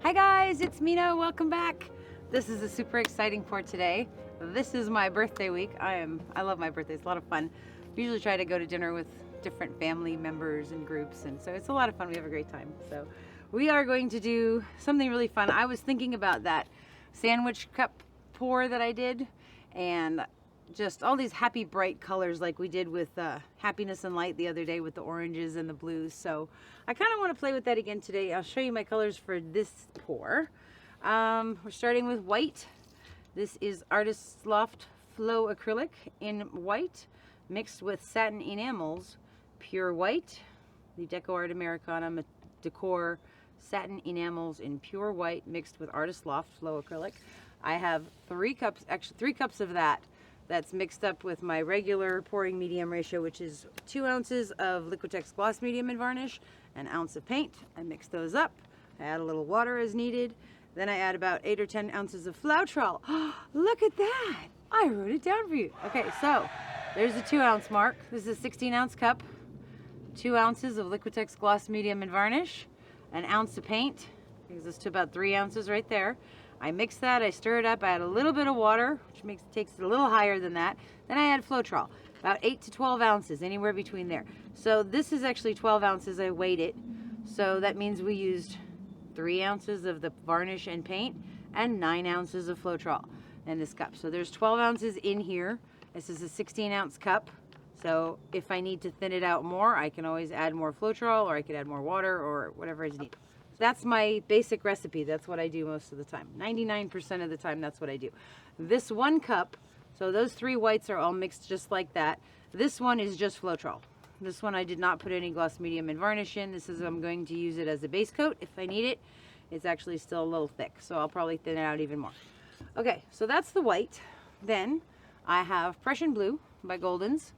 Hi guys, it's Mina. Welcome back. This is a super exciting pour today. This is my birthday week. I love my birthday. It's a lot of fun. We usually try to go to dinner with different family members and groups, and so it's a lot of fun. We have a great time. So we are going to do something really fun. I was thinking about that sandwich cup pour that I did, and just all these happy bright colors like we did with Happiness and Light the other day with the oranges and the blues. So I kind of want to play with that again today. I'll show you my colors for this pour. We're starting with white. This is Artist's Loft Flow Acrylic in white mixed with Satin Enamels, pure white. The DecoArt Americana Decor Satin Enamels in pure white mixed with Artist's Loft Flow Acrylic. I have 3 cups, actually 3 cups of that. That's mixed up with my regular pouring medium ratio, which is 2 ounces of Liquitex gloss medium and varnish, an ounce of paint. I mix those up. I add a little water as needed. Then I add about 8 or 10 ounces of Floetrol. Look at that! I wrote it down for you. Okay, so there's the 2 ounce mark. This is a 16 ounce cup. 2 ounces of Liquitex gloss medium and varnish, an ounce of paint. Brings us to about 3 ounces right there. I mix that, I stir it up, I add a little bit of water, which takes it a little higher than that. Then I add Floetrol, about 8 to 12 ounces, anywhere between there. So this is actually 12 ounces, I weighed it. So that means we used 3 ounces of the varnish and paint and 9 ounces of Floetrol in this cup. So there's 12 ounces in here. This is a 16 ounce cup. So if I need to thin it out more, I can always add more Floetrol, or I could add more water, or whatever is needed. That's my basic recipe. That's what I do most of the time. 99% of the time, that's what I do. This 1 cup, so those 3 whites are all mixed just like that. This one is just Floetrol. This one I did not put any gloss medium and varnish in. This is, I'm going to use it as a base coat if I need it. It's actually still a little thick, so I'll probably thin it out even more. Okay, so that's the white. Then I have Prussian Blue by Golden's.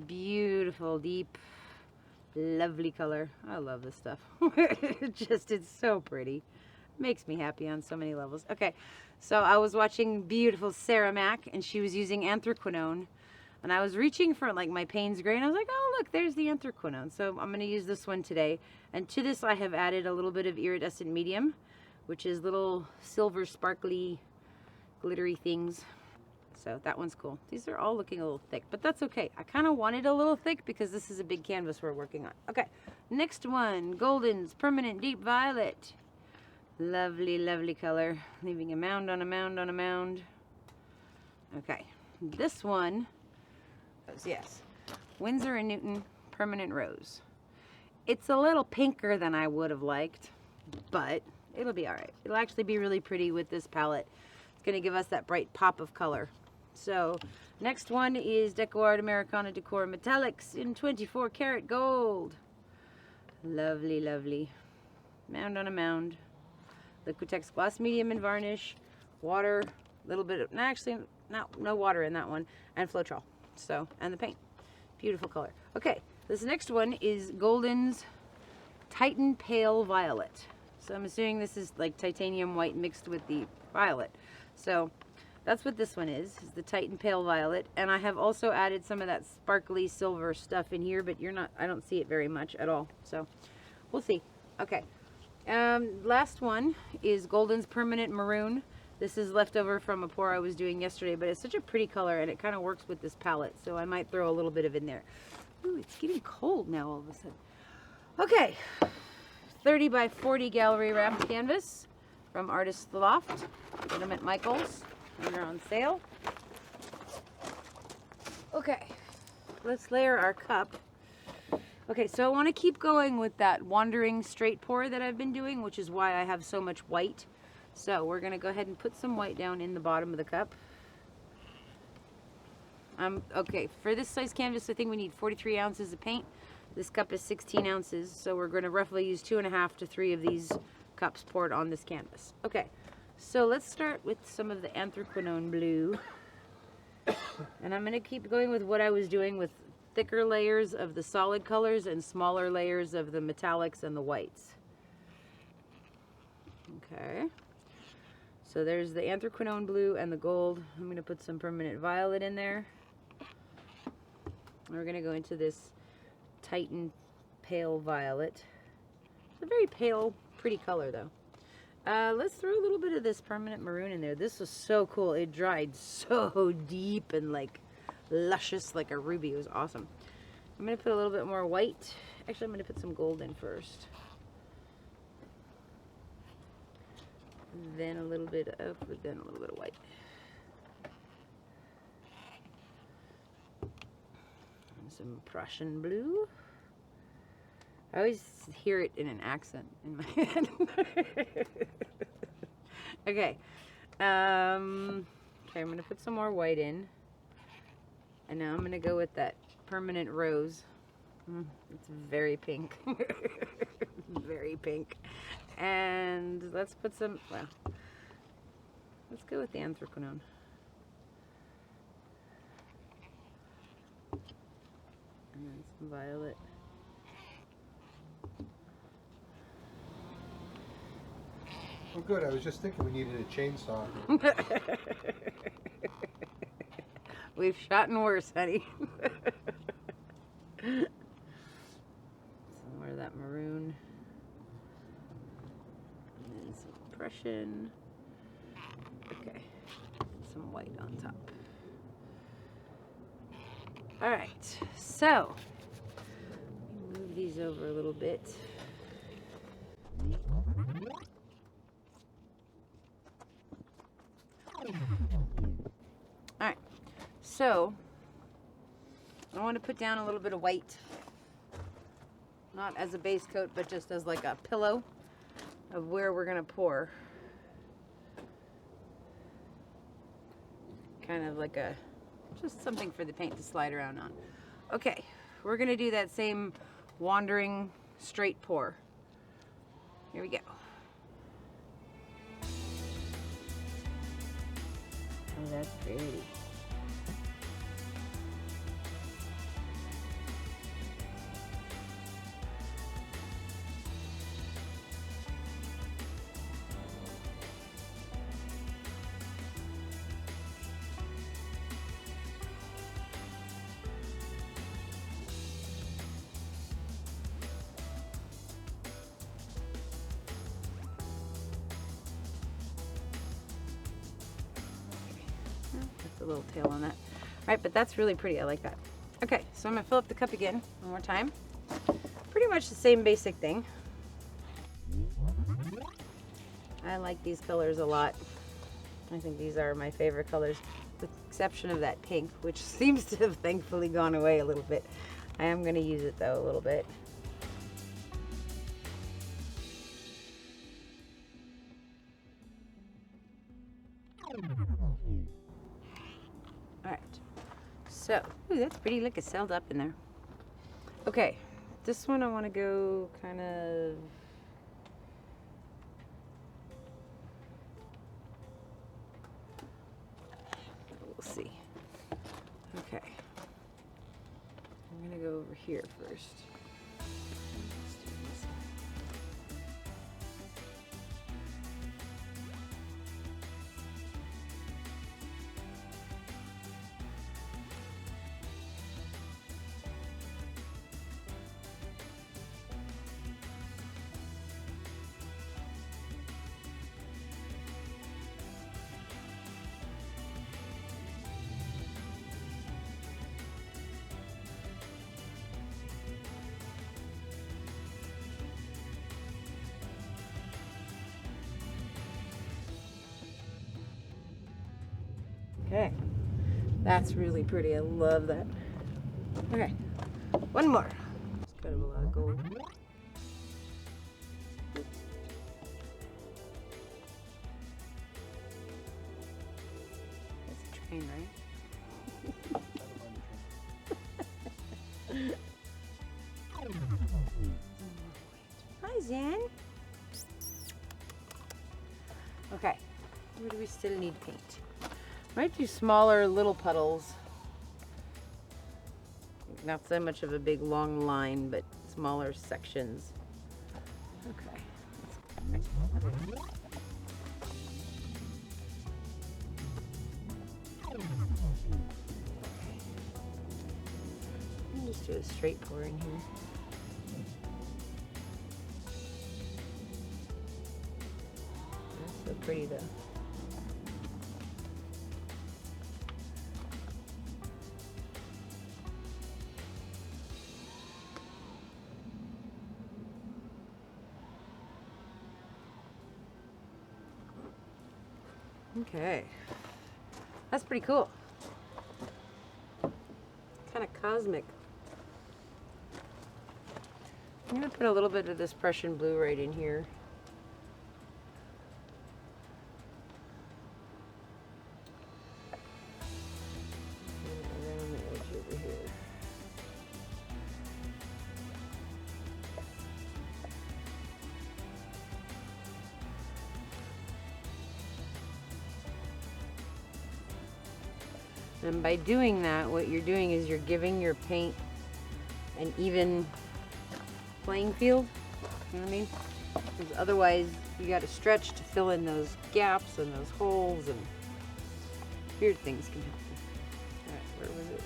Beautiful, deep, lovely color. I love this stuff. It's so pretty. Makes me happy on so many levels. Okay, so I was watching beautiful Sarah Mac, and she was using Anthraquinone, and I was reaching for like my Payne's Gray, and I was like, oh look, there's the Anthraquinone. So I'm going to use this one today, and to this I have added a little bit of Iridescent Medium, which is little silver sparkly glittery things. So that one's cool. These are all looking a little thick, but that's okay. I kind of wanted a little thick because this is a big canvas we're working on. Okay, next one, Golden's Permanent Deep Violet. Lovely, lovely color. Leaving a mound on a mound on a mound. Okay, this one, yes, Winsor Newton Permanent Rose. It's a little pinker than I would have liked, but it'll be all right. It'll actually be really pretty with this palette. It's going to give us that bright pop of color. So next one is DecoArt Americana Decor Metallics in 24 karat gold. Lovely, lovely. Mound on a mound. Liquitex gloss medium and varnish. Water, a little bit of, actually no water in that one, and Floetrol. So, and the paint. Beautiful color. Okay, this next one is Golden's Titan Pale Violet. So I'm assuming this is like titanium white mixed with the violet. So that's what this one is the Titan Pale Violet. And I have also added some of that sparkly silver stuff in here, but I don't see it very much at all. So we'll see. Okay. Last one is Golden's Permanent Maroon. This is leftover from a pour I was doing yesterday, but it's such a pretty color and it kind of works with this palette. So I might throw a little bit of in there. Ooh, it's getting cold now all of a sudden. Okay. 30 by 40 gallery wrapped canvas from Artist's Loft. Get them at Michael's when they're on sale. Okay, let's layer our cup. Okay, so I want to keep going with that wandering straight pour that I've been doing, which is why I have so much white. So we're going to go ahead and put some white down in the bottom of the cup. Okay, for this size canvas, I think we need 43 ounces of paint. This cup is 16 ounces, so we're going to roughly use 2.5 to 3 of these cups poured on this canvas. Okay, so let's start with some of the Anthraquinone Blue. And I'm going to keep going with what I was doing with thicker layers of the solid colors and smaller layers of the metallics and the whites. Okay, so there's the Anthraquinone Blue and the gold. I'm going to put some Permanent Violet in there. We're going to go into this Titan Pale Violet. It's a very pale, pretty color though. Let's throw a little bit of this Permanent Maroon in there. This was so cool. It dried so deep and like luscious like a ruby. It was awesome. I'm going to put a little bit more white. Actually, I'm going to put some gold in first. Then a little bit of white. And some Prussian Blue. I always hear it in an accent in my head. Okay. Okay, I'm going to put some more white in. And now I'm going to go with that Permanent Rose. It's very pink. Very pink. And let's put some, well, let's go with the Anthraquinone. And then some violet. Oh, good. I was just thinking we needed a chainsaw. We've shot and worse, honey. Some more of that maroon. And then some Prussian. Okay. Some white on top. Alright, so move these over a little bit. Alright, so I want to put down a little bit of white, not as a base coat, but just as like a pillow of where we're going to pour. Kind of like a, just something for the paint to slide around on. Okay, we're going to do that same wandering straight pour. Here we go. Oh, that's pretty. A little tail on that. All right, but that's really pretty. I like that. Okay, so I'm gonna fill up the cup again one more time. Pretty much the same basic thing. I like these colors a lot. I think these are my favorite colors, with the exception of that pink, which seems to have thankfully gone away a little bit. I am gonna use it though a little bit. Alright, so, ooh, that's pretty. Look, it's sealed up in there. Okay, this one I want to go kind of, we'll see. Okay, I'm going to go over here first. Okay, that's really pretty. I love that. Okay, one more. It's kind of a lot of gold. That's a train, right? Hi, Zen. Okay, where do we still need paint? Might do smaller little puddles. Not so much of a big long line, but smaller sections. Okay. I'll just do a straight pour in here. pretty though. Okay, that's pretty cool. Kind of cosmic. I'm gonna put a little bit of this Prussian Blue right in here. And around the edge over here. And by doing that, what you're doing is you're giving your paint an even playing field. You know what I mean? Because otherwise, you got to stretch to fill in those gaps and those holes, and weird things can happen. All right, where was it?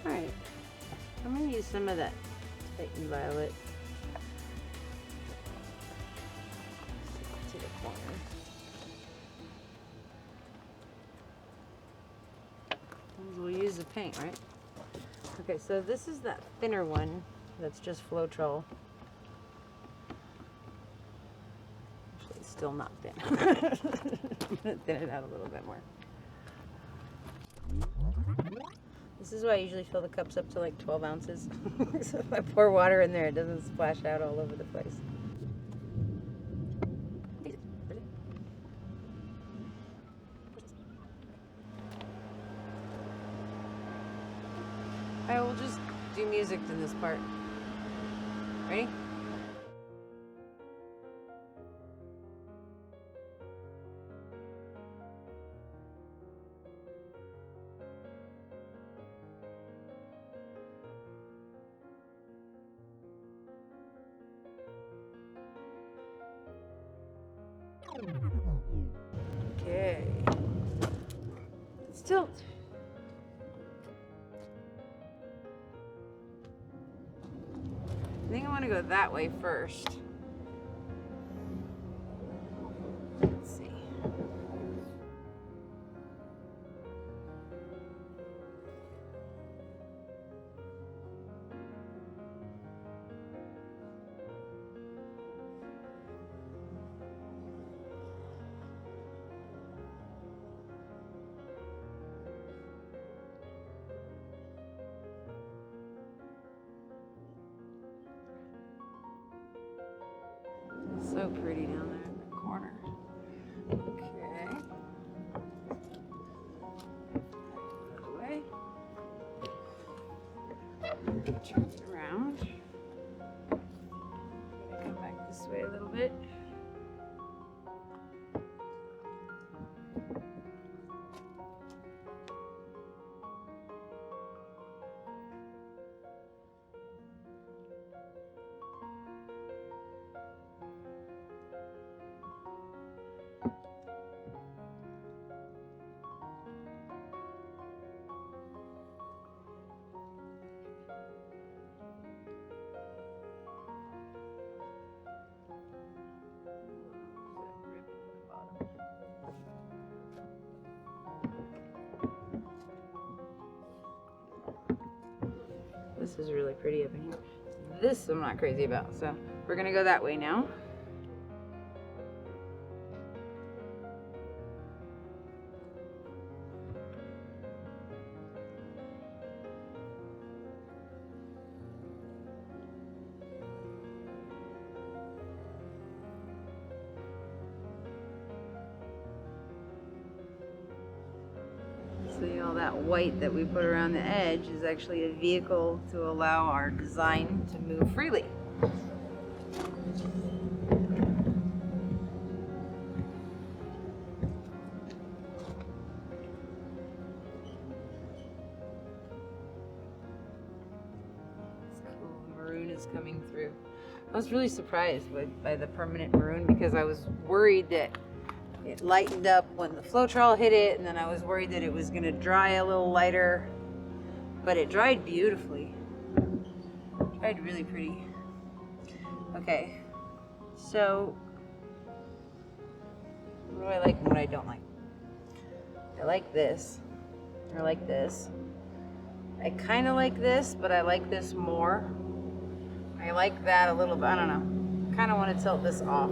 All right, I'm gonna use some of that Titan Violet to the corner. We'll use the paint, right? Okay, so this is that thinner one that's just Floetrol. Actually, it's still not thin. I'm gonna thin it out a little bit more. This is why I usually fill the cups up to like 12 ounces. So if I pour water in there, it doesn't splash out all over the place. I will just do music in this part. Ready? Okay. Still. I think I want to go that way first. Let's see. So pretty down there in the corner. Okay. Out of the way. Turn it around. Come back this way a little bit. This is really pretty up in here. This I'm not crazy about, so we're gonna go that way now. See, all that white that we put around the edge is actually a vehicle to allow our design to move freely. It's cool. Maroon is coming through. I was really surprised by the Permanent Maroon because I was worried that it lightened up when the Floetrol hit it, and then I was worried that it was going to dry a little lighter, but it dried beautifully. It dried really pretty. Okay, so what do I like and what I don't like? I like this. I like this. I kind of like this, but I like this more. I like that a little bit. I don't know. Kind of want to tilt this off.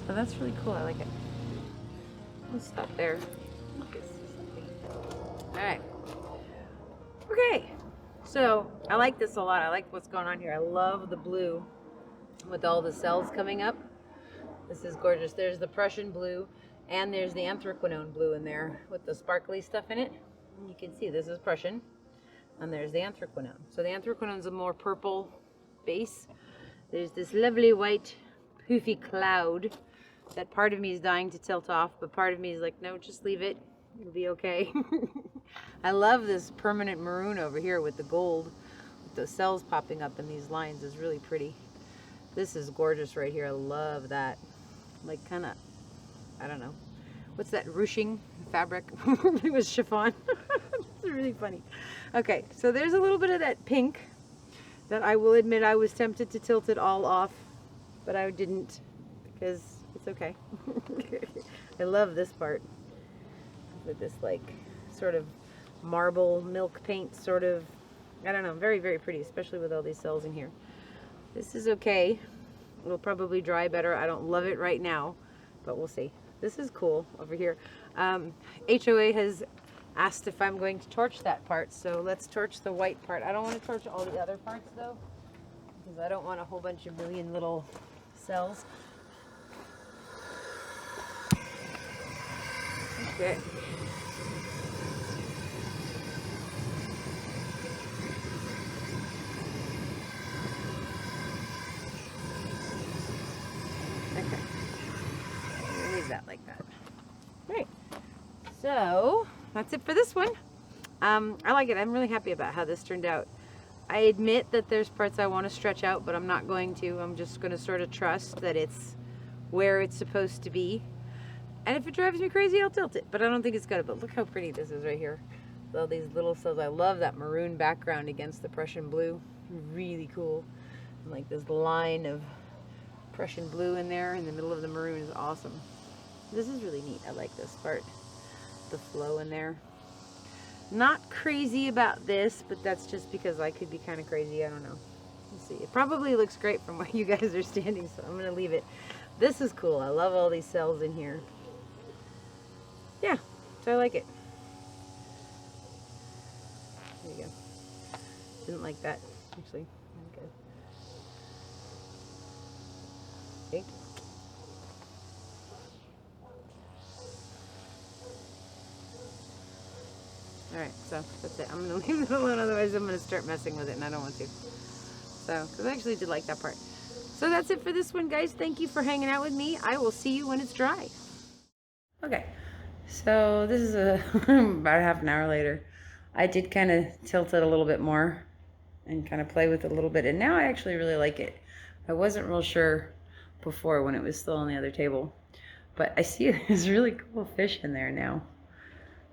So that's really cool. I like it. We'll stop there. All right. Okay. So I like this a lot. I like what's going on here. I love the blue with all the cells coming up. This is gorgeous. There's the Prussian blue and there's the Anthraquinone blue in there with the sparkly stuff in it. You can see this is Prussian and there's the Anthraquinone. So the Anthraquinone's a more purple base. There's this lovely white poofy cloud that part of me is dying to tilt off, but part of me is like, no, just leave it. It'll be okay. I love this permanent maroon over here with the gold, with the cells popping up in these lines is really pretty. This is gorgeous right here. I love that. Like kind of, I don't know. What's that ruching fabric? It was chiffon. It's really funny. Okay, so there's a little bit of that pink that I will admit I was tempted to tilt it all off, but I didn't because it's okay. I love this part with this like sort of marble milk paint sort of, I don't know, very, very pretty, especially with all these cells in here. This is okay. It'll probably dry better. I don't love it right now, but we'll see. This is cool over here. HOA has asked if I'm going to torch that part, so let's torch the white part. I don't want to torch all the other parts though, because I don't want a whole bunch of million little cells. Okay. Okay. Leave that like that. Great. So that's it for this one. I like it. I'm really happy about how this turned out. I admit that there's parts I want to stretch out, but I'm not going to. I'm just going to sort of trust that it's where it's supposed to be. And if it drives me crazy, I'll tilt it. But I don't think it's gonna. But look how pretty this is right here. With all these little cells. I love that maroon background against the Prussian blue. really cool. And like this line of Prussian blue in there in the middle of the maroon is awesome. This is really neat. I like this part. The flow in there. Not crazy about this, but that's just because I could be kind of crazy. I don't know. Let's see. It probably looks great from where you guys are standing, so I'm going to leave it. This is cool. I love all these cells in here. Yeah, so I like it. There you go. Didn't like that, actually. Okay. Okay. Alright, so that's it. I'm going to leave it alone, otherwise I'm going to start messing with it, and I don't want to. So, because I actually did like that part. So that's it for this one, guys. Thank you for hanging out with me. I will see you when it's dry. Okay, so this is about half an hour later. I did kind of tilt it a little bit more and kind of play with it a little bit, and now I actually really like it. I wasn't real sure before when it was still on the other table, but I see there's really cool fish in there now.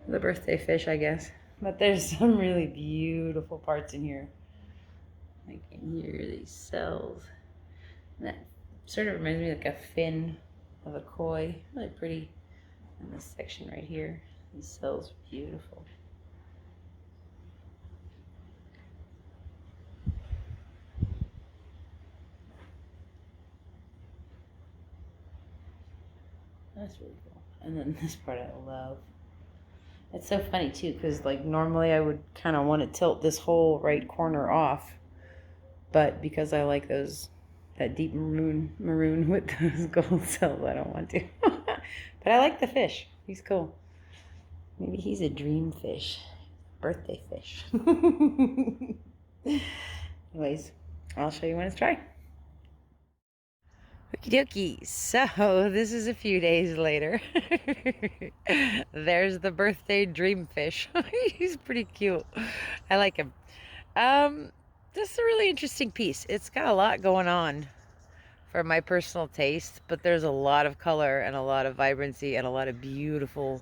The birthday fish, I guess. But there's some really beautiful parts in here. Like in here, these cells. And that sort of reminds me of like a fin of a koi. Really pretty. And this section right here. These cells are beautiful. That's really cool. And then this part I love. It's so funny too, because like normally I would kind of want to tilt this whole right corner off, but because I like that deep maroon with those gold cells, I don't want to. But I like the fish. He's cool. Maybe he's a dream fish, birthday fish. Anyways, I'll show you when it's dry. Okie dokie, so this is a few days later. There's the birthday dream fish. He's pretty cute. I like him. This is a really interesting piece. It's got a lot going on for my personal taste, but there's a lot of color and a lot of vibrancy and a lot of beautiful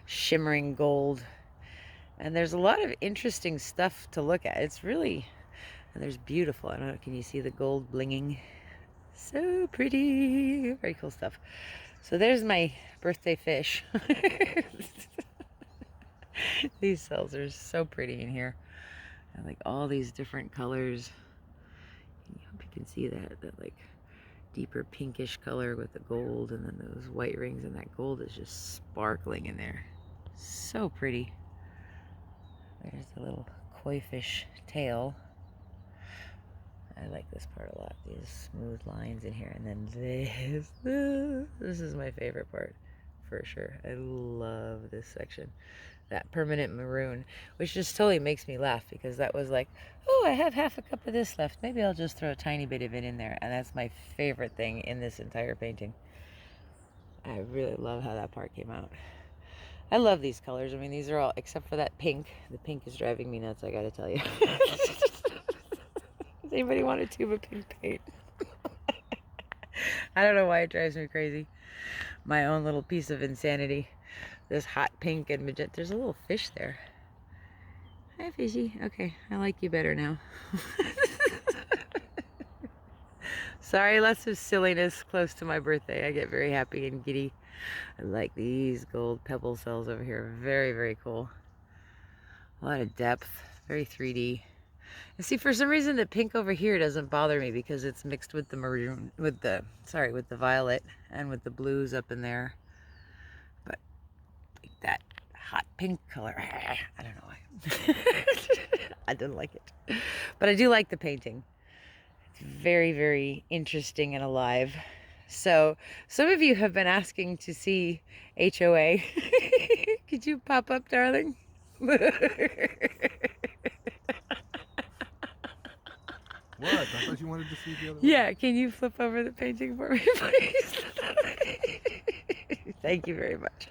shimmering gold. And there's a lot of interesting stuff to look at. It's really, and there's beautiful, I don't know, can you see the gold blinging? So pretty. Very cool stuff. So there's my birthday fish. These cells are so pretty in here. I like all these different colors. I hope you can see that like deeper pinkish color with the gold, and then those white rings, and that gold is just sparkling in there. So pretty. There's the little koi fish tail. I like this part a lot, these smooth lines in here. And then this is my favorite part, for sure. I love this section. That permanent maroon, which just totally makes me laugh, because that was like, oh, I have half a cup of this left. Maybe I'll just throw a tiny bit of it in there. And that's my favorite thing in this entire painting. I really love how that part came out. I love these colors. I mean, these are all, except for that pink. The pink is driving me nuts, I gotta tell you. Does anybody want a tube of pink paint? I don't know why it drives me crazy. My own little piece of insanity. This hot pink and magenta. There's a little fish there. Hi, fishy. Okay, I like you better now. Sorry, lots of silliness close to my birthday. I get very happy and giddy. I like these gold pebble cells over here. Very, very cool. A lot of depth. Very 3D. And see, for some reason, the pink over here doesn't bother me, because it's mixed with the maroon, with the violet and with the blues up in there. But like that hot pink color, I don't know why. I didn't like it. But I do like the painting. It's very, very interesting and alive. So, some of you have been asking to see HOA. Could you pop up, darling? What? I thought you wanted to see the other one. Yeah, can you flip over the painting for me, please? Thank you very much.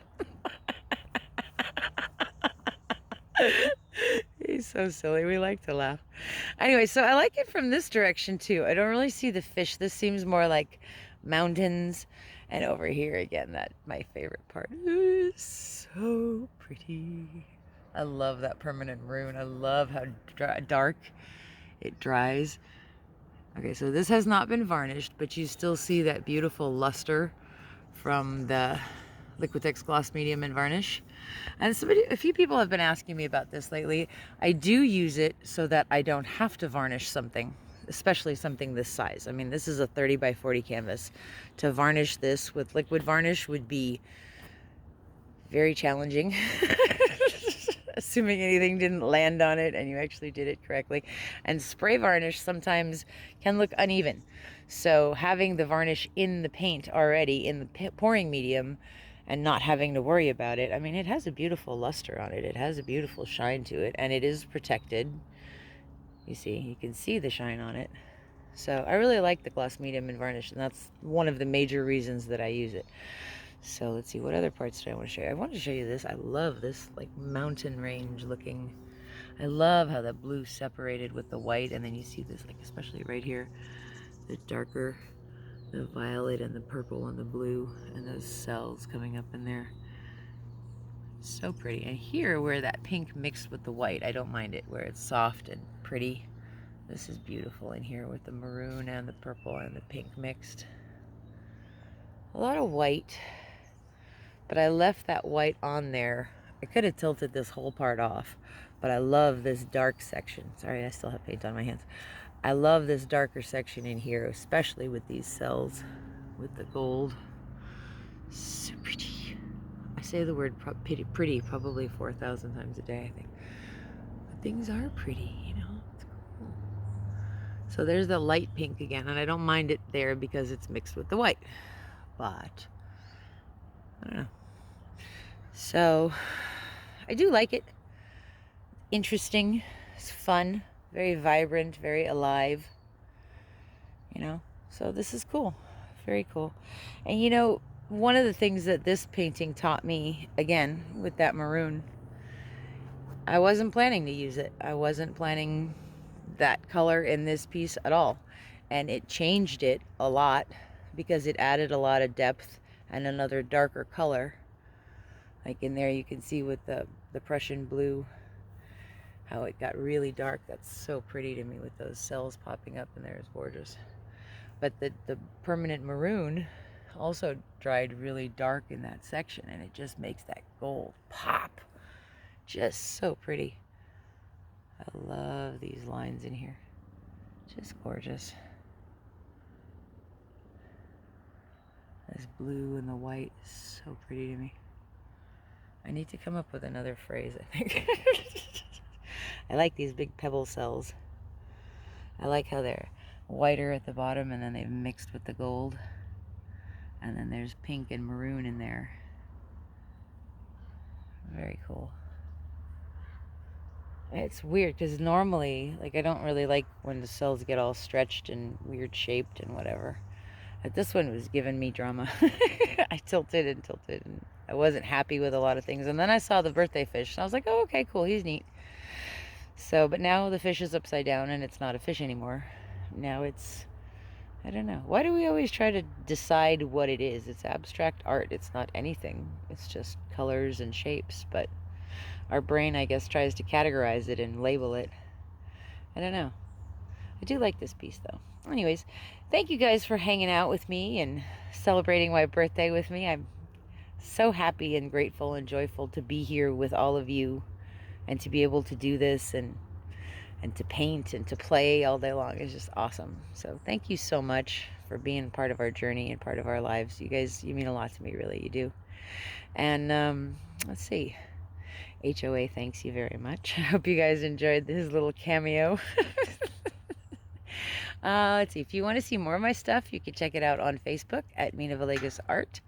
He's so silly. We like to laugh. Anyway, so I like it from this direction too. I don't really see the fish. This seems more like mountains. And over here again, that my favorite part. Is so pretty. I love that permanent maroon. I love how dark it dries. Okay, so this has not been varnished, but you still see that beautiful luster from the Liquitex Gloss Medium and Varnish. And a few people have been asking me about this lately. I do use it so that I don't have to varnish something, especially something this size. I mean, this is a 30 by 40 canvas. To varnish this with liquid varnish would be very challenging. Assuming anything didn't land on it and you actually did it correctly. And spray varnish sometimes can look uneven. So having the varnish in the paint already in the pouring medium and not having to worry about it, I mean, it has a beautiful luster on it. It has a beautiful shine to it, and it is protected. You see, you can see the shine on it. So I really like the gloss medium and varnish, and that's one of the major reasons that I use it. So let's see, what other parts do I want to show you? I want to show you this. I love this like mountain range looking. I love how the blue separated with the white, and then you see this, like especially right here, the darker, the violet and the purple and the blue and those cells coming up in there. So pretty. And here where that pink mixed with the white, I don't mind it, where it's soft and pretty. This is beautiful in here with the maroon and the purple and the pink mixed. A lot of white. But I left that white on there. I could have tilted this whole part off, but I love this dark section. Sorry, I still have paint on my hands. I love this darker section in here, especially with these cells, with the gold. So pretty. I say the word pretty probably 4,000 times a day, I think. But things are pretty, you know? It's cool. So there's the light pink again, and I don't mind it there because it's mixed with the white. But I don't know. So I do like it. Interesting. It's fun. Very vibrant. Very alive. You know? So this is cool. Very cool. And you know, one of the things that this painting taught me, again, with that maroon, I wasn't planning to use it. I wasn't planning that color in this piece at all. And it changed it a lot because it added a lot of depth and another darker color. Like in there you can see with the Prussian Blue how it got really dark. That's so pretty to me with those cells popping up in there. It's gorgeous. But the Permanent Maroon also dried really dark in that section, and it just makes that gold pop. Just so pretty. I love these lines in here. Just gorgeous. This blue and the white is so pretty to me. I need to come up with another phrase, I think. I like these big pebble cells. I like how they're whiter at the bottom and then they've mixed with the gold. And then there's pink and maroon in there. Very cool. It's weird because normally, like, I don't really like when the cells get all stretched and weird shaped and whatever. But this one was giving me drama. I tilted and tilted, and I wasn't happy with a lot of things. And then I saw the birthday fish, and I was like, oh, okay, cool, he's neat. So, but now the fish is upside down, and it's not a fish anymore. Now it's, I don't know. Why do we always try to decide what it is? It's abstract art. It's not anything. It's just colors and shapes. But our brain, I guess, tries to categorize it and label it. I don't know. I do like this piece, though. Anyways, thank you guys for hanging out with me and celebrating my birthday with me. I'm so happy and grateful and joyful to be here with all of you and to be able to do this and to paint and to play all day long. It's just awesome. So thank you so much for being part of our journey and part of our lives. You guys, you mean a lot to me, really, you do. And let's see. HOA thanks you very much. I hope you guys enjoyed this little cameo. Let's see, if you want to see more of my stuff, you can check it out on Facebook at Mina Villegas Art,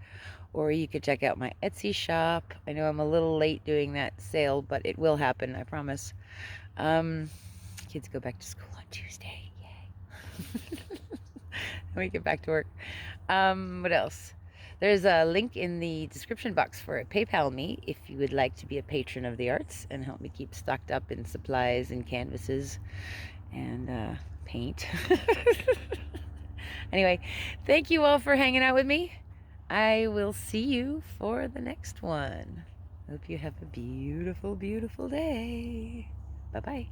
or you could check out my Etsy shop. I know I'm a little late doing that sale, but it will happen, I promise. Kids go back to school on Tuesday, yay. We get back to work. What else? There's a link in the description box for a PayPal me if you would like to be a patron of the arts and help me keep stocked up in supplies and canvases and paint. Anyway, thank you all for hanging out with me. I will see you for the next one. Hope you have a beautiful, beautiful day. Bye-bye.